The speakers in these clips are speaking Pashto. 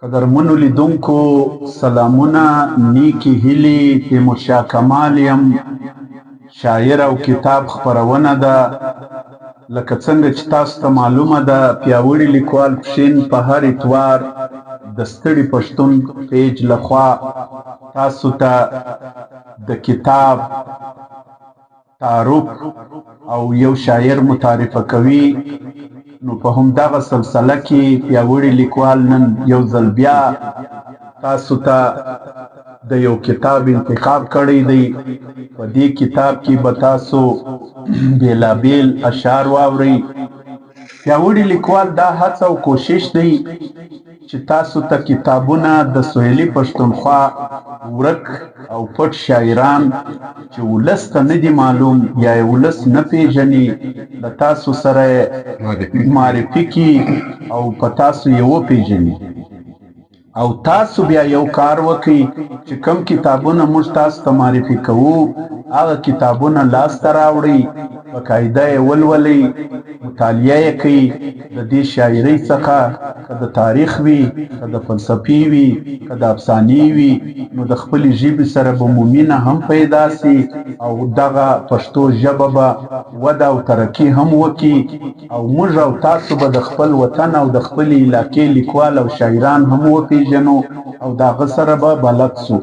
قدرمنو لیدونکو سلامونه، نیکی هیلې. تیمورشاه کمال یم. شاعر او کتاب خپرونه ده. لکه څنګه چې تاسو ته معلومه ده، پیاوړي لیکوال پښین په هر اتوار د ستړي پښتون پیج لخوا تاسو ته د کتاب تعارف او یو شاعر متعارفه کوي. نو په همدغه سلسله کې پیاوړي لیکوال نن یو ځل بیا تاسو ته د یو کتاب انتخاب کړی دی. په دې کتاب کې به تاسو بیلابیل اشعار واورئ. پیاوړي لیکوال دا هڅه او کوشش دی چې تاسو ته کتابونه د سویلي پښتونخوا ورک او پټ شاعران چې ولس ته نه دي معلوم یا یې ولس نه پیژني له تاسو سره معرفي کړي او په تاسو یې وپیژني. او تاسو بیا یو کار وکړئ چې کوم کتابونه موږ تاسو ته معرفي کوو هغه کتابونه لاسته راوړئ، په قاعده یې ولولئ، مطالعه یې کوئ. د دې شاعرۍ څخه که د تاریخ وي، که د فلسفې وي، که د افسانې وي، نو د خپلې ژبې سره به مو مینه هم پیدا سي او دغه پښتو ژبه به وده او ترقي هم وکړي او موږ او تاسو به د خپل وطن او د خپلې علاقې لیکوال او شاعران هم وپیژنو او د هغه سره به بلد سو.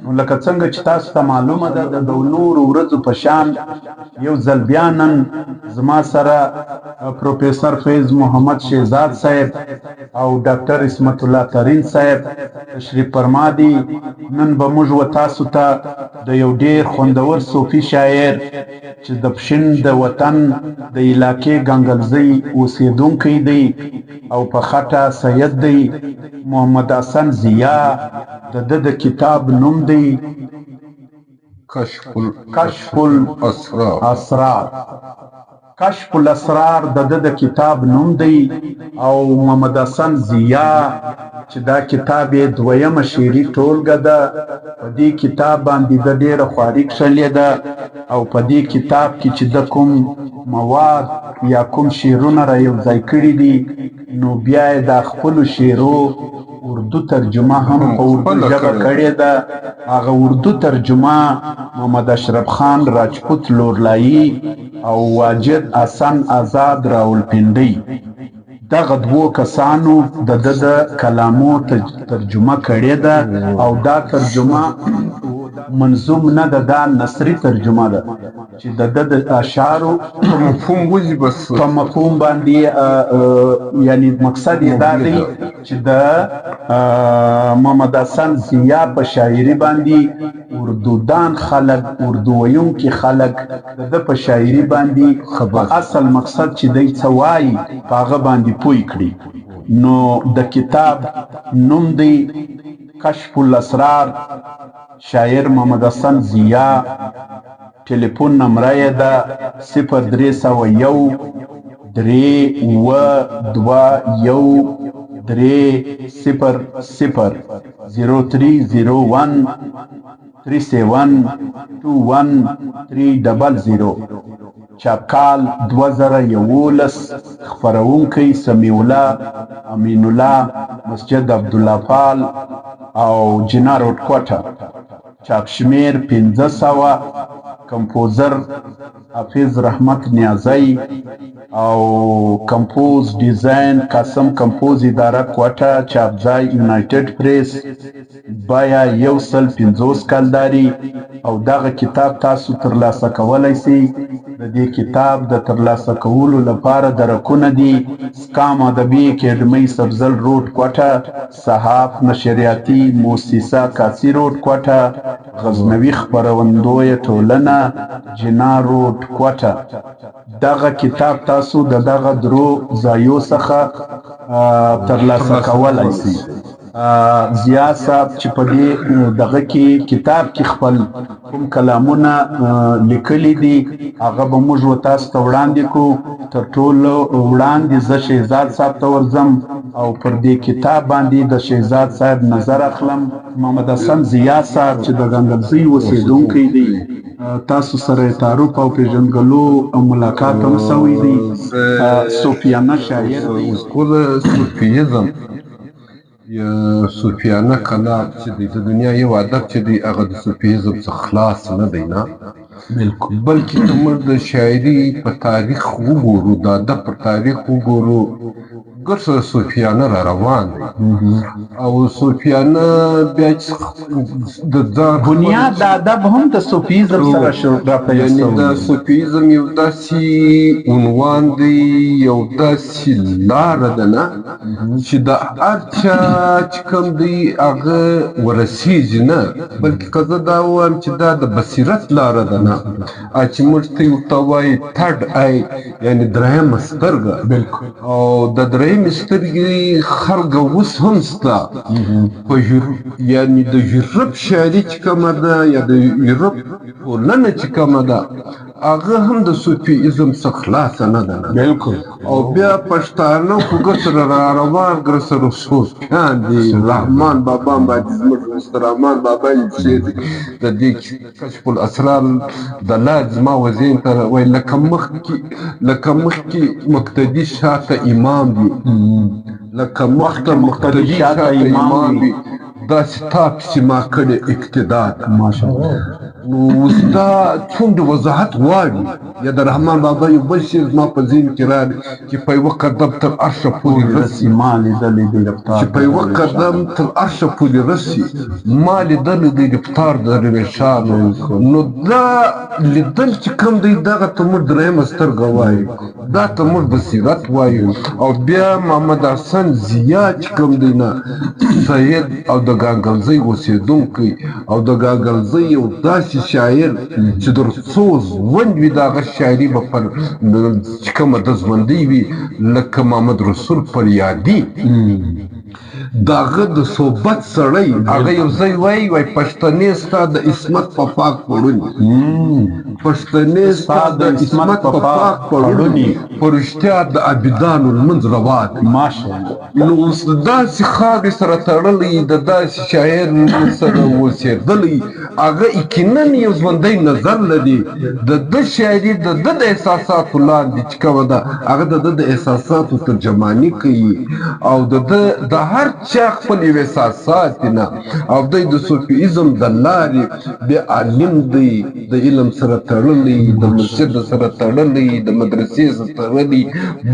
نو لکه څنګه چې تاسو ته معلومه ده، د نورو ورځو په شان یو ځل بیا نن زما سره پروفیسر فیض محمد شهزاد صاحب او ډاکټر اسمت الله ترین صاحب تشریف فرما دي. نن به موږ و تاسو ته د یو ډیر خوندور صوفي شاعر چې د پښین د وطن د علاقې ګنګلزۍ اوسېدونکی دی او په خټه سید دی، محمد حسن ضیا، د ده د کتاب نوم دی کشف الاسرار. کشف الاسرار د ده د کتاب نوم دی او محمد حسن ضیا چې دا کتاب یې دویمه شعري ټولګه ده. په دې کتاب باندې د ډېره خواري کښلې ده او په دې کتاب کې چې د کوم مواد یا کوم شعرونه را یو ځای کړي دي، نو بیا یې د خپلو شعرو اردو ترجمه هم په اردو ژبه کړې ده. هغه اردو ترجمه محمد اشرف خان راجپوت لورلایي او واجد حسن آزاد راولپنډۍ دغه دوو کسانو د ده د کلامو ترجمه کړې ده او دا ترجمه منظوم نه ده، دا نثري ترجمه ده چې د ده د اشعارو په مفهوم باندې یعنی مقصد یې دا دی چې د محمد حسن ضیا په شاعري باندې اردودان خلک، اردو ویونکي خلک د ده په شاعري باندې اصل مقصد چې دی څه وایي په هغه باندې پوه کړي. نو د کتاب نوم دی کشف الاسرار، شاعر محمد حسن ضیا. ټلیفون نمره یې ده 0301 322 300 0301 3721 چاپکال 2011. خپرونکی سمیع الله امین الله، مسجد عبدالله فال او جنا روډ کوټه. چاپ شمیر 1500. کمپوزر حافظ رحمت نیازی او کمپوز ډیزاین قاسم کمپوز اداره کوټه. چاپ ځای یونایټډ پریس. بیا 150 کلداري او دغه کتاب تاسو ترلاسه کولی شئ. د دې کتاب د ترلاسه کولو لپاره درکونه دي سکام ادبي اکیډمۍ سبزل روډ کوټه، صحاف نشریاتي مؤسسه کاسي روډ کوټه، غزنوي خپروندویه ټولنه جنا روډ کوټه. دغه کتاب تاسو د دغه درو ځایو څخه ترلاسه کولی شئ. ضیا صاحب چې په دې دغه کې کتاب کې خپل کوم کلامونه لیکلي دي هغه به موږ و تاسو ته وړاندې کړو. تر ټولو وړاندې زه شهزاد صاحب ته ورځم او پر دې کتاب باندې د شهزاد صاحب نظر اخلم. محمد حسن ضیا صاحب چې د ګنګلزۍ اوسېدونکی دی، تاسو سره تعارف او پیژندګلو او ملاقات هم شوی دی. صوفیانه شاعر دی. اسکول صوفیزم یا صوفیانه کلام چې دی د دنیا یو ادب چې دی هغه د صوفیزم څخه خلاص نه دی نه بالکل بلکې که موږ د شاعري په تاریخ وګورو د ادب په تاریخ وګورو ګرځه صوفیانه را روان دی او صوفیانه بیا د ځان بنیاد د ادب هم د صوفیزم سره یعنی د صوفیزم یو داسې عنوان دی یو داسې لاره ده نه چې د هر چا چې کوم دی هغه ورسیږي نه بلکې که زه دا ووایم چې دا د بصیرت لاره ده نه چې موږ ته ورته وایي تھرډ آی یعنی درېیمه سترګه او د درېیمې سترګې خلګه اوس هم شته په یعنی د یورپ شاعري چې کومه ده یا د یورپ ټولنه چې کومه ده هغه هم د صوفیزم څخه خلاصه نه ده بالکل او بیا پښتانه خو ګسره را روان ګرسره صوفیان دي رحمان بابا باندې زموږ مستر رحمان بابا چې د دې کشف الاسرار د لازمه وزین ته وای لکه مخکې مقتدي شاته امام دي لکه مقتدي شاته امام دي دا ستاپ چې ما کړی اقتدا ده ماشاءالله نو اوس دا څومره وضاحت غواړي یا د رحمان بابا یو بل شعر زما په ذهن کې راغلی چې په یوه قدم تر عرشه پورې رسي چې په یوه قدم تر عرشه پورې رسي ما لیدلی دی رفتار د درویشانو نو دا لیدل چې کوم دی دغه ته موږ درېیمه سترګه وایو دا ته موږ بصیرت وایو او بیا محمد حسن ضیا چې کوم دی نه سید او د ګاګلزۍ اوسېدونکی او د ګاګلزۍ یو داسې شاعر چې تر څو ژوند وي د هغه شاعري به پر چې کومه د ژوندۍ وي لکه محمد رسول فریادي د هغه د صحبت سړی هغه یو ځای وایي پښتنې ستا د عصمت په پاک پړوني پښتنې ستا د عصمت په پاک پړوني په رښتیا د عابدانو لمونځ روا دی نو اوس د داسې خاورې سره تړلی د داسې شاعر سره اوسېدلی هغه یقینا یو ژوندی نظر لري د ده شاعري د ده د احساساتو لاندې چې کومه ده هغه د ده د احساساتو ترجماني کوي او د ده د هر چا خپل یو احساسات دي نه او دی د صوفیزم د لارې بیا عالم دی د علم سره تړلی د مسجد سره تړلی د مدرسې سره تړلی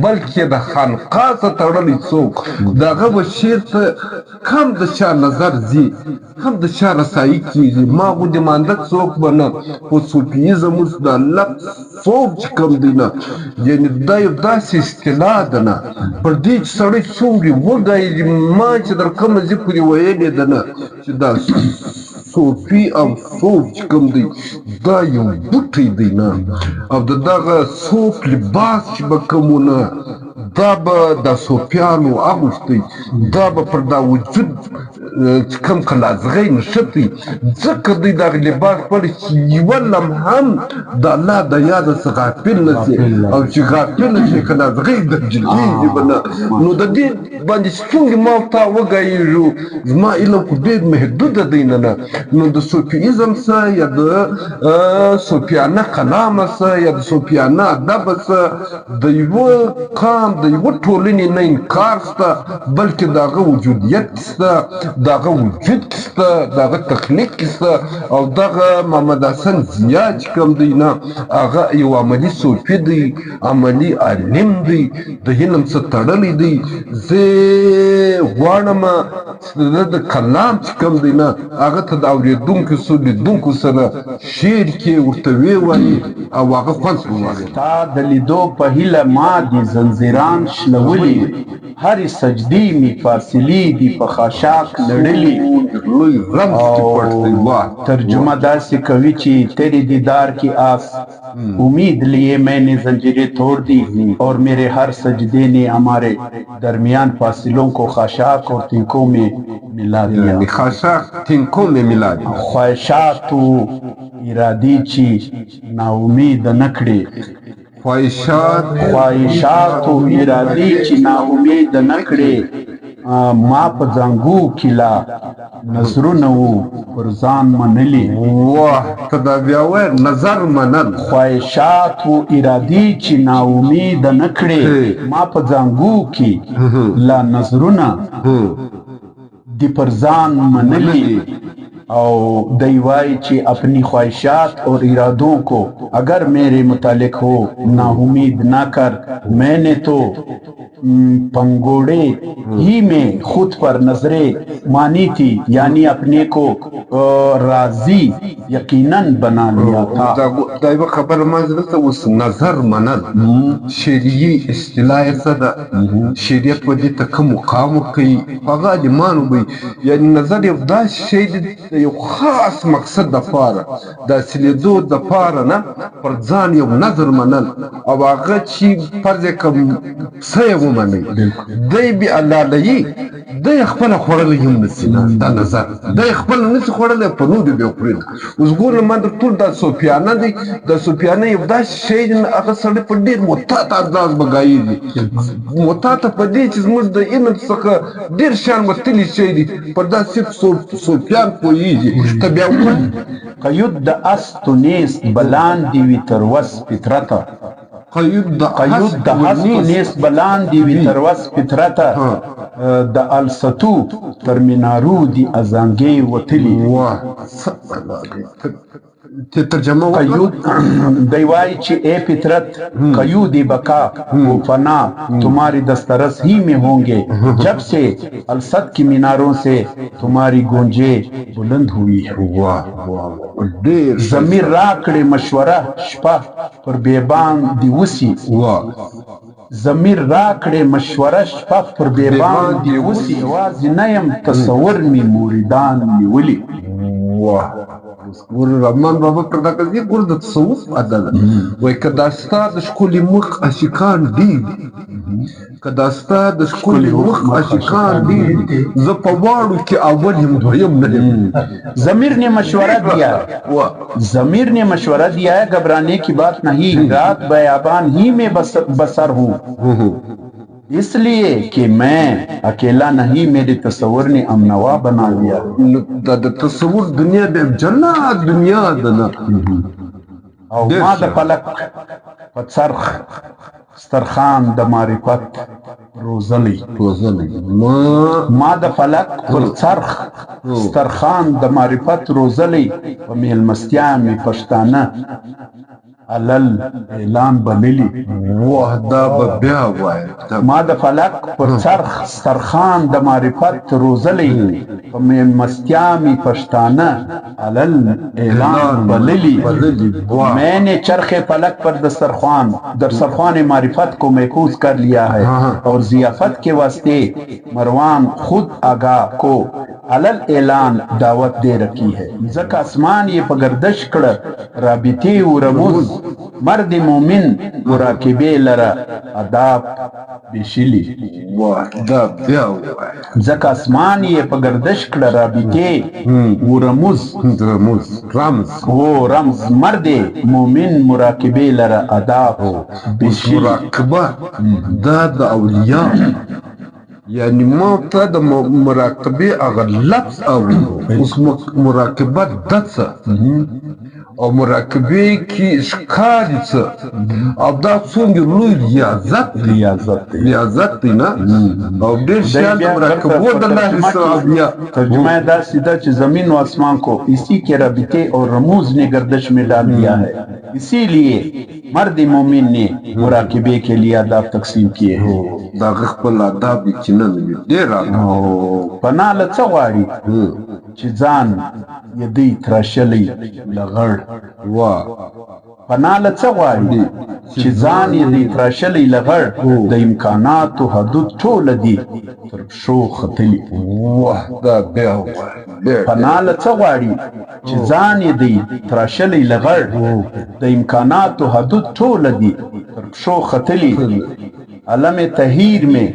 بلکې د خانقاه سره تړلی څوک د هغه به شعر ته کم د چا نظر ځي کم د چا رسایي کېږي ما غوندې مانده څوک به نه خو صوفیزم اوس د لفظ څوک چې کوم دی نه یعنې دا یو داسې اصطلاح ده نه پر دې چې سړی څومره وږی ما چې در کومه ځای پورې ویلې ده نه چې دا صوفي او صوف چې کوم دی دا یو بوټی دی نه او د دغه صوف لباس چې به کومونه دا به د صوفیانو اغوستی دا به پر دا وجود چې کوم کلازغی نښتی ځکه دوی دغه لباس پړي چې یوه لمحه هم د الله د یاده څخه غافل نه شي او چې غافل نه شي کلازغی درجلېږي به نه نو د دې باندې څنګه ما او تا وګایېږو زما علم خو ډېر محدوده دی نه نو د صوفیزم څه یا د صوفیانه کلامه څه یا د صوفیانه ادبه څه د یوه قام د یوه ټولنې نه انکار شته بلکې د هغه وجودیت شته د هغه وجود شته د هغه تخلیق شته او دغه محمد حسن ضیا چې کوم دی نه هغه یو عملي صوفي دی عملي عالم دی د علم څخه تړلی دی زه غواړم چې د کلام چې کوم دی نه هغه ته د اورېدونکو لیدونکو سره شعر کې ورته ووایي او هغه خوند واخلي تا د لیدو په هیله ما دي زنځیران شلولي هرې سجدې مې فاصلې دي په خاشاک لړلي ترجمه داسې کوي چې تیرے دیدار کی آس امید لیے میں نے زنجیریں توڑ دی اور میرے ہر سجدے نے ہمارے درمیان فاصلوں کو خاشاک اور تنکوں میں ملا دیا خاشاک تنکوں میں ملا دیا خواہشات و ارادی چی نا امید نکڑے خواهشات او ارادې چې نا امید نکړې ما په زنګو کې لا نظرونه وو پر ځان منلي واه ته دا بیا وایه نظر منل خواهشات او ارادې چې نا امید نکړې ما په زنګو کې لا نظرونه دی پر ځان منلی और दैवाई ची अपनी ख्वाहिशात और इरादों को अगर मेरे मुतालिक हो ना उम्मीद ना कर मैंने तो पंगोड़े ही में खुद पर नजरें मानी थी यानी अपने को राजी यकीनन बना लिया था दाइवा खबर माजरत उस नजर मनल शरीय इस्तिलाह सदा शरीयत वदी तक मुकाम कई पगा दिमान बई यानी नजर यफदा शैद यो खास मकसद दफार दा सलिदो दफार ना पर जान यो नजर मनल अब आगे ची फर्ज कम सयगो मने दई बी अल्लाह लई दई خپل خورل یم نسینا دا نظر دای خپل نس خورل په نو دی بخورین اوس ګور من ټول د سفیانه دی د سفیانه یو دا شی نه هغه سره په ډیر متات انداز بغایي متات په دې چې موږ د ان څخه ډیر شان مستلی شی دی پر دا صرف سفیان کویږي تبع قید د استونیس بلان دی وی تر وس فطرت قید د استونیس بلان دی وی تر وس فطرت د الستو ترمینارو دی ازانګي وتلی ترجمه قیود دیوائی چی اے فطرت قیود بقا و فنا تمہاری دسترس ہی میں ہوں گے جب سے السد کی میناروں سے تمہاری گونجے بلند ہوئی ہے ضمیر راکڑے مشورہ شپا پر بیبان دی وسی ضمیر راکڑے مشورہ شپا پر بیبان دی وسی واضح نیم تصور می موریدان نیولی ګور رحمان بابا پر دا کوي ګور د تصوف عدل وای کدا ستا د شکولي مخ اشکان دي کدا ستا د شکولي مخ اشکان دي ز په واړو کې اول هم دویم نه ضمیر نے مشورہ دیا ضمیر نے مشورہ دیا ہے گھبرانے کی بات نہیں رات بیابان ہی میں بسر ہوں اس لیے کہ میں اکیلا نہیں میرے تصور نے امنوا بنا لیا دا تصور دنیا بے جنات دنیا دنا او ما دا فلک پتسرخ سترخان دا معرفت روزلی ما دا فلک پتسرخ سترخان دا معرفت روزلی و میل مستیامی پشتانه علل اعلان بللی وحدا بیا وای ما د فلک پر سرخ سرخان د معرفت روزلی په مستیامی پشتانه علل اعلان بللی میں نے چرخ فلک پر دسترخوان معرفت کو محفوظ کر لیا ہے اور ضیافت کے واسطے مروان خود آگاہ کو علل اعلان دعوت دے رکھی ہے زکا اسمان یہ پگردش کڑ رابطی و رموز مرد مومن مراقبه لرا اداب بشلی زکا اسمان یہ پگردش کڑ رابطی و رموز رمز مرد مومن مراقبه لرا اداب بشلی مراقبه دا دا اولیاء یعنی ما ته د مراقبه اگر لفظ او اوس مراقبه دڅه او مراقبه کی ښکار څه او دا څنګه لوی ریاضت دی نه او ډېر شیان مراقبه د الله سره ترجمہ دا سیدھا چې زمین و آسمان کو اسی کے رابطے اور رموز نے گردش میں ڈال دیا ہے اسی لیے مرد مومن نے مراقبے کے لیے آداب تقسیم کیے ہیں دا خپل آداب چې نه ډېر پناه له څه غواړي چې ځان یدی تراشلی لغړ پناه له څه غواړي چې ځان یدی تراشلی لغړ د امکاناتو حدود ټول دي تر پښو ختلي دا بیا پناه له څه غواړي چې ځان یدی تراشلی لغړ د امکاناتو حدود ټول دي تر پښو ختلي علم تحیر میں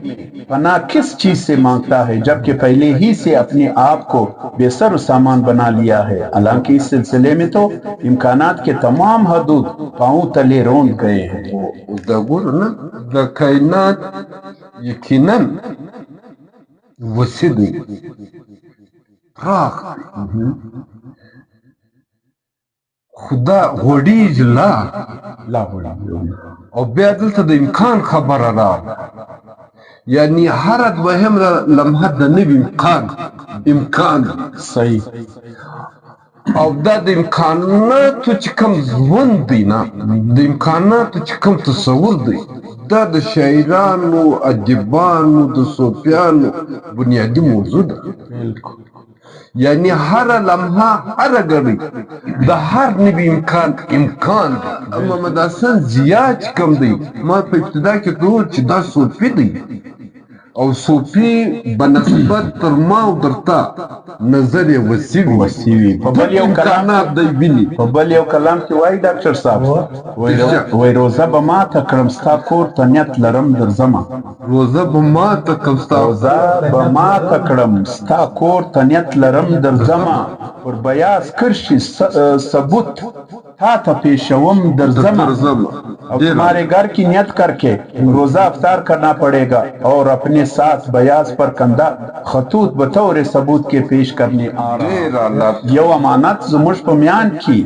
پناہ کس چیز سے مانگتا ہے جبکہ پہلے ہی سے اپنے آپ کو بے سر سامان بنا لیا ہے حالانکہ اس سلسلے میں تو امکانات کے تمام حدود پاؤں تلے روند گئے ہیں دا ګور نه د کائنات یقینا وسیع دی پراخ خدا غوړیږي لا لا غوړیږي او بیا دلته د امکان خبره را یعنی هر دوهم لمحه د نوي امکان صحیح او دا د امکاناتو چې کوم ژوند دی نه د امکاناتو چې کوم تصور دی دا د شاعرانو ادیبانو د صوفیانو بنیادي موضوع ده یعنی هر لمحه هر ګړی د هر نوي امکان دی محمد حسن ضیا چې کوم دی ما په ابتدا کې وویل چې دا صوفي دی او صوفي بنسبت تر ما او درته نظر یې وسیع وي په بل یو امکانات دی ویني په بل یو کلام کې وایي ډاکټر صاحب وایي روزه به ماته کړم ستا کور ته نیت لرم درځمه روزه به ماته کړم ستا کور ته نیت لرم درځمه پر بیاس کرشي ثبوت تا ته پیشوم درځمه अब तुम्हारे घर की नियत करके रोजा अफ्तार करना पड़ेगा और अपने साथ बयास पर कंधा खतूत बतौर सबूत के पेश करने आ रहा यो अमानत ज़मुश पे म्यान की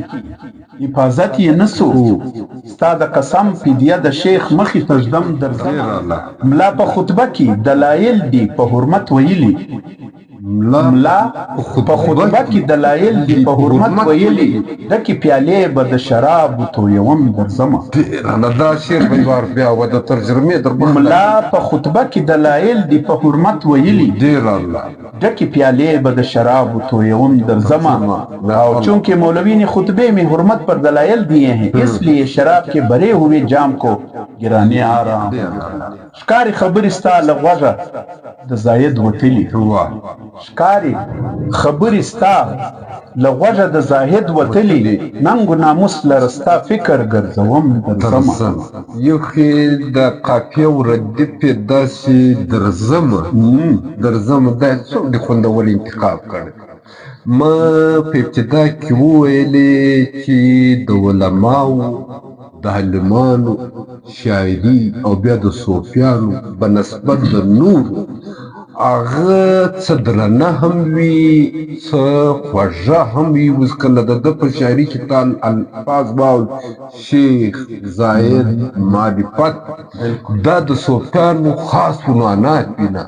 हिफाजत ये नसो स्ताद कसम फिदिया द शेख मखी तजदम दरज़मा मला पे खुतबा की दलाइल दी पे हुर्मत वयली ملا په خطبه کې دلایل دي په حرمت ویلي دکې پیالې به د شرابو تویوم درځمه دا شعر به بار بیا و د ترجمې در ملا په خطبه کې دلایل دي په حرمت ویلي ډیر الله دکې پیالې به د شرابو تویوم درځمه او چونکه मौलवी ने खुतबे में हुर्मत पर दलाइल दिए हैं इसलिए शराब के भरे हुए जाम को गिराने आ रहा हूं شکاری خبر استا لغوغه د زاید وتلی شکاری خبر استا لغوغه د زاهد وتلی ننګ ناموس لرستا فکر ګرځوم درځم یو خې د قافیه وردف داسې درځم د څو د خوندول انتخاب کړ ما په ابتدا کې وویلې چې د علماو د عالمانو شاعري او بیا د صوفیانو بنسبت د نورو هغه څه درنه هم وي څه خوږه هم وي اوس کله د ده په شاعري کې تا الفاظ واوري شیخ زاید معرفت دا د صوفیانو خاص عنوانات وي نه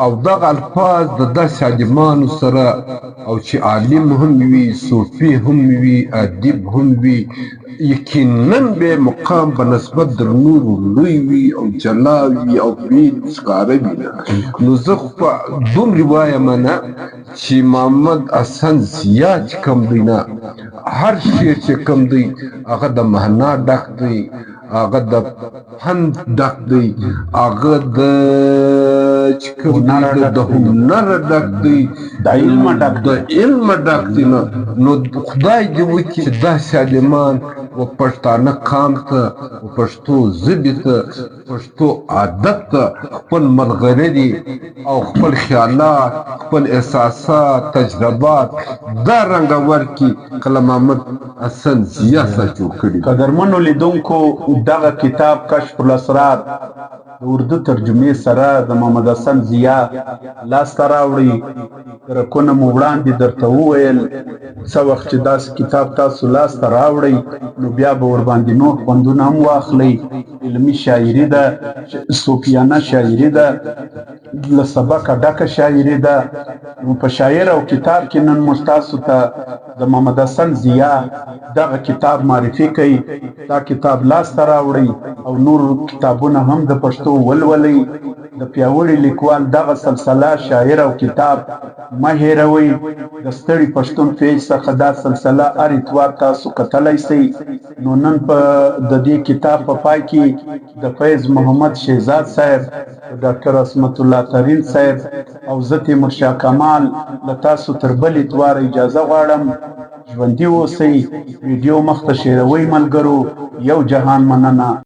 او دغه الفاظ د داسې عالمانو سره او چې عالم هم وي صوفي هم وي ادیب هم وي یقینا به مقام په نسبت در نورو لوی وي او جلا وي او بید ښکاره وي نو زه خو په دومرې وایم نه چې محمد حسن ضیا چې کوم دی نه هر شعر چې کوم دی هغه د معنا ډک دی هغه د فن ډک دی هغه د چې کوم دی د هنر ډک دی د علم ډک دی نو خدای دې وکړي چې داسې عالمان و پښتانه قام ته و پښتو ژبې ته پښتو ادب ته خپل ملغري او خپل خیالات خپل احساسات تجربات دا رنګه ورکړي کله محمد حسن ضیا سره جوړ کړي قدرمنو لیدونکو دغه کتاب کشف الاسرار د اردو ترجمې سره د محمد حسن ضیا لاسته راوړي رکونه مو وړاندې درته وویل څه وخت چې داسې کتاب تاسو لاسته راوړئ نو بیا به ورباندې نور خوندونه هم واخلئ علمي شاعري ده صوفیانه شاعري ده له سبقه ډکه شاعري ده نو په شاعر او کتاب کې نن موږ تاسو ته د محمد حسن ضیا دغه کتاب معرفي کوي دا کتاب لاسته راوړئ او نور کتابونه هم د پښتو ولولئ د پیاوړي لیکوال دغه سلسله شاعر او کتاب مه هېروئ د ستړي پښتون پیج څخه دا سلسله هر اتوار تاسو کتلی سئ نو نن په د دې کتاب په پای کې د فیض محمد شهزاد صاحب ډاکټر عصمت الله ترین صاحب او زه تیمور شاه کمال له تاسو تر بل اتوار اجازه غواړم ژوندي اوسئ ویډیو مخ ته شیروئ ملګرو یو جهان مننه